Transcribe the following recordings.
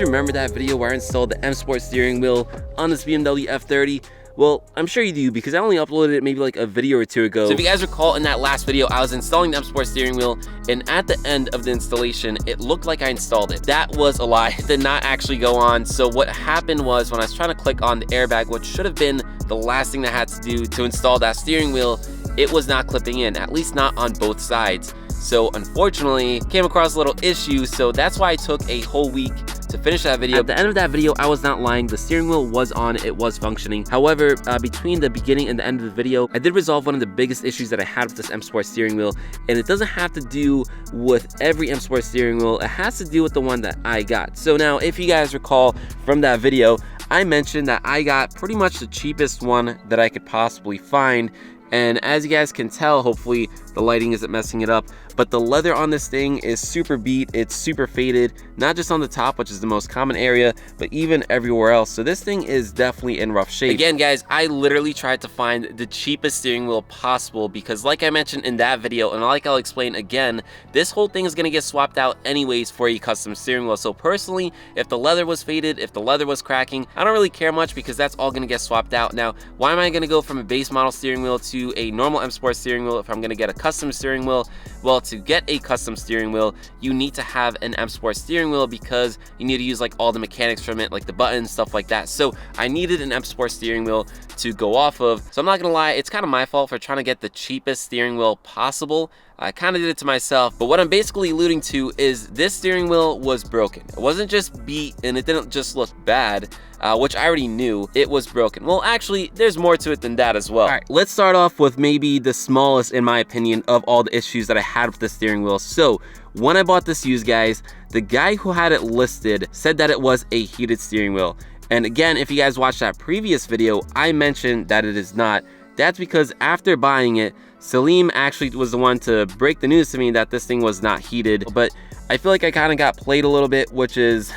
remember that video where I installed the M Sport steering wheel on this BMW F30? Well, I'm sure you do because I only uploaded it maybe like a video or two ago. So if you guys recall, in that last video, I was installing the M Sport steering wheel, and at the end of the installation, it looked like I installed it. That was a lie. It did not actually go on. So what happened was when I was trying to click on the airbag, which should have been the last thing that I had to do to install that steering wheel, it was not clipping in, at least not on both sides. So unfortunately, came across a little issue, so that's why I took a whole week to finish that video. At the end of that video, I was not lying. The steering wheel was on, it was functioning. However, between the beginning and the end of the video, I did resolve one of the biggest issues that I had with this M Sport steering wheel, and it doesn't have to do with every M Sport steering wheel. It has to do with the one that I got. So now, if you guys recall from that video, I mentioned that I got pretty much the cheapest one that I could possibly find. And as you guys can tell, hopefully the lighting isn't messing it up, but the leather on this thing is super beat, it's super faded, not just on the top, which is the most common area, but even everywhere else. So this thing is definitely in rough shape. Again, guys, I literally tried to find the cheapest steering wheel possible because like I mentioned in that video, and like I'll explain again, this whole thing is gonna get swapped out anyways for a custom steering wheel. So personally, if the leather was faded, if the leather was cracking, I don't really care much because that's all gonna get swapped out. Now, why am I gonna go from a base model steering wheel to a normal M Sport steering wheel if I'm gonna get a custom steering wheel? Well, to get a custom steering wheel, you need to have an M Sport steering wheel because you need to use like all the mechanics from it, like the buttons, stuff like that. So I needed an M Sport steering wheel to go off of. So I'm not gonna lie, it's kind of my fault for trying to get the cheapest steering wheel possible. I kind of did it to myself, but what I'm basically alluding to is this steering wheel was broken. It wasn't just beat and it didn't just look bad, which I already knew. It was broken. Well, actually, there's more to it than that as well. All right, let's start off with maybe the smallest, in my opinion, of all the issues that I had with the steering wheel. So when I bought this used, guys, the guy who had it listed said that it was a heated steering wheel. And again, if you guys watched that previous video, I mentioned that it is not. That's because after buying it, Salim actually was the one to break the news to me that this thing was not heated. But I feel like I kind of got played a little bit, which is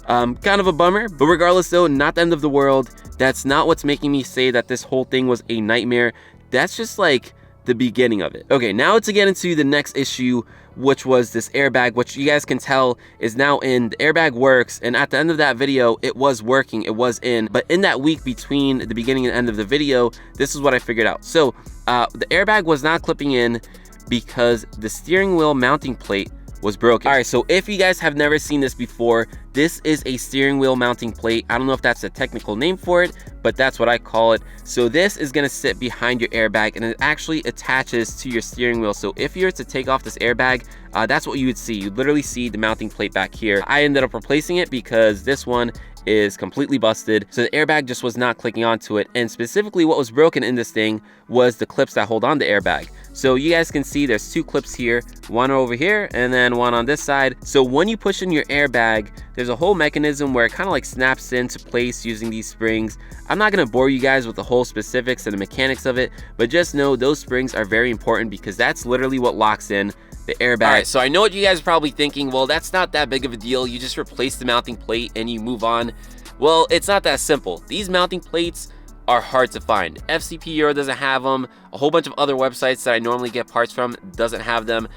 kind of a bummer. But regardless though, not the end of the world. That's not what's making me say that this whole thing was a nightmare. That's just like the beginning of it. Okay, now to get into the next issue, which was this airbag, which you guys can tell is now in. The airbag works, and at the end of that video, it was working, it was in. But in that week between the beginning and end of the video, this is what I figured out. So the airbag was not clipping in because the steering wheel mounting plate was broken. All right, so if you guys have never seen this before, this is a steering wheel mounting plate. I don't know if that's a technical name for it, but that's what I call it. So this is gonna sit behind your airbag and it actually attaches to your steering wheel. So if you were to take off this airbag, that's what you would see. You'd literally see the mounting plate back here. I ended up replacing it because this one is completely busted, so the airbag just was not clicking onto it. And specifically what was broken in this thing was the clips that hold on the airbag. So you guys can see there's two clips here, one over here and then one on this side. So when you push in your airbag, there's a whole mechanism where it kind of like snaps into place using these springs. I'm not gonna bore you guys with the whole specifics and the mechanics of it, but just know those springs are very important because that's literally what locks in the airbag. All right, so I know what you guys are probably thinking, well, that's not that big of a deal. You just replace the mounting plate and you move on. Well, it's not that simple. These mounting plates are hard to find. FCP Euro doesn't have them. A whole bunch of other websites that I normally get parts from doesn't have them.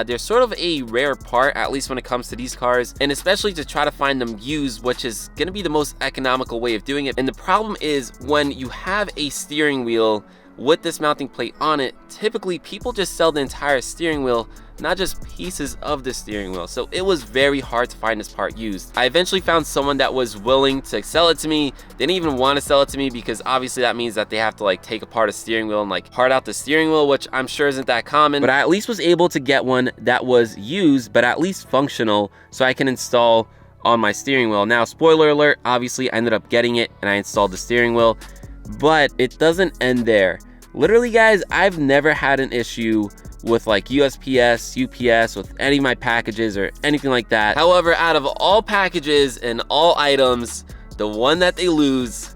They're sort of a rare part, at least when it comes to these cars, and especially to try to find them used, which is gonna be the most economical way of doing it. And the problem is when you have a steering wheel with this mounting plate on it, typically people just sell the entire steering wheel, not just pieces of the steering wheel. So it was very hard to find this part used. I eventually found someone that was willing to sell it to me. They didn't even want to sell it to me because obviously that means that they have to like take apart a steering wheel and like part out the steering wheel, which I'm sure isn't that common. But I at least was able to get one that was used, but at least functional, so I can install on my steering wheel. Now, spoiler alert, obviously I ended up getting it and I installed the steering wheel, but it doesn't end there. Literally, guys, I've never had an issue with like USPS, UPS, with any of my packages or anything like that. However, out of all packages and all items, the one that they lose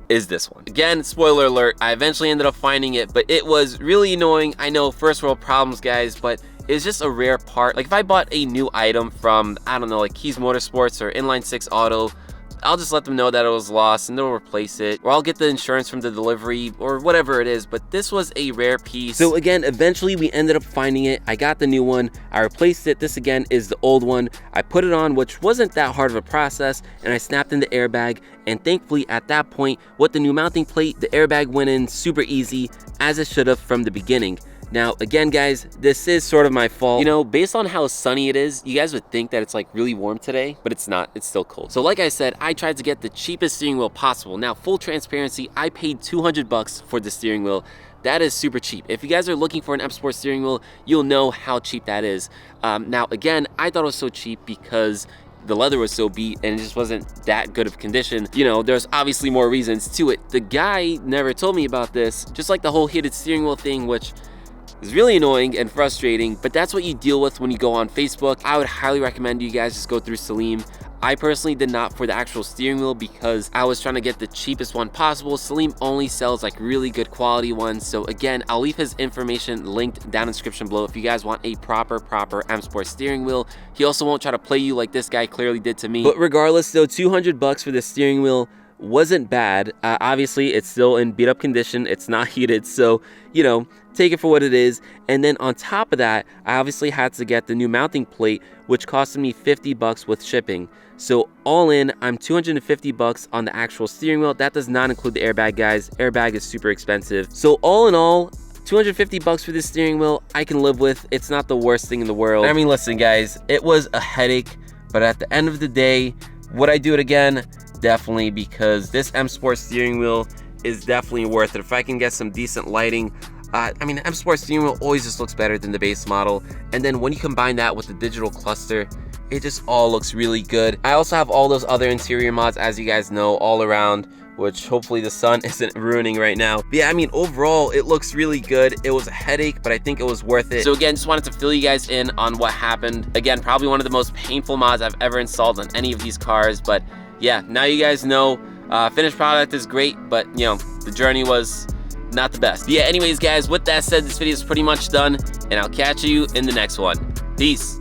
is this one. Again, spoiler alert, I eventually ended up finding it, but it was really annoying. I know, first world problems, guys, but it's just a rare part. Like if I bought a new item from, I don't know, like Keys Motorsports or Inline 6 Auto, I'll just let them know that it was lost and they'll replace it, or I'll get the insurance from the delivery or whatever it is. But this was a rare piece. So again, eventually we ended up finding it. I got the new one, I replaced it. This again is the old one. I put it on, which wasn't that hard of a process, and I snapped in the airbag, and thankfully at that point with the new mounting plate, the airbag went in super easy, as it should have from the beginning. Now, again, guys, this is sort of my fault. You know, based on how sunny it is, you guys would think that it's like really warm today, but it's not. It's still cold. So like I said, I tried to get the cheapest steering wheel possible. Now, full transparency, I paid 200 bucks for the steering wheel. That is super cheap. If you guys are looking for an M Sport steering wheel, you'll know how cheap that is. Now, again, I thought it was so cheap because the leather was so beat and it just wasn't that good of condition. You know, there's obviously more reasons to it. The guy never told me about this, just like the whole heated steering wheel thing, which is really annoying and frustrating, but that's what you deal with when you go on Facebook. I would highly recommend you guys just go through Salim. I personally did not for the actual steering wheel because I was trying to get the cheapest one possible. Salim only sells like really good quality ones. So again, I'll leave his information linked down in the description below if you guys want a proper M Sport steering wheel. He also won't try to play you like this guy clearly did to me. But regardless, though, 200 bucks for the steering wheel wasn't bad. Obviously, it's still in beat up condition. It's not heated, so, you know, take it for what it is. And then on top of that, I obviously had to get the new mounting plate, which costed me 50 bucks with shipping. So all in, I'm 250 bucks on the actual steering wheel. That does not include the airbag, guys. Airbag is super expensive. So all in all, 250 bucks for this steering wheel, I can live with. It's not the worst thing in the world. I mean, listen, guys, it was a headache, but at the end of the day, would I do it again? Definitely, because this M Sport steering wheel is definitely worth it. If I can get some decent lighting, I mean, the M Sport steering wheel always just looks better than the base model. And then when you combine that with the digital cluster, it just all looks really good. I also have all those other interior mods, as you guys know, all around, which hopefully the sun isn't ruining right now. But yeah, I mean, overall, it looks really good. It was a headache, but I think it was worth it. So again, just wanted to fill you guys in on what happened. Again, probably one of the most painful mods I've ever installed on any of these cars, but yeah, now you guys know. Finished product is great, but you know, the journey was not the best. But yeah, anyways, guys, with that said, this video is pretty much done, and I'll catch you in the next one. Peace.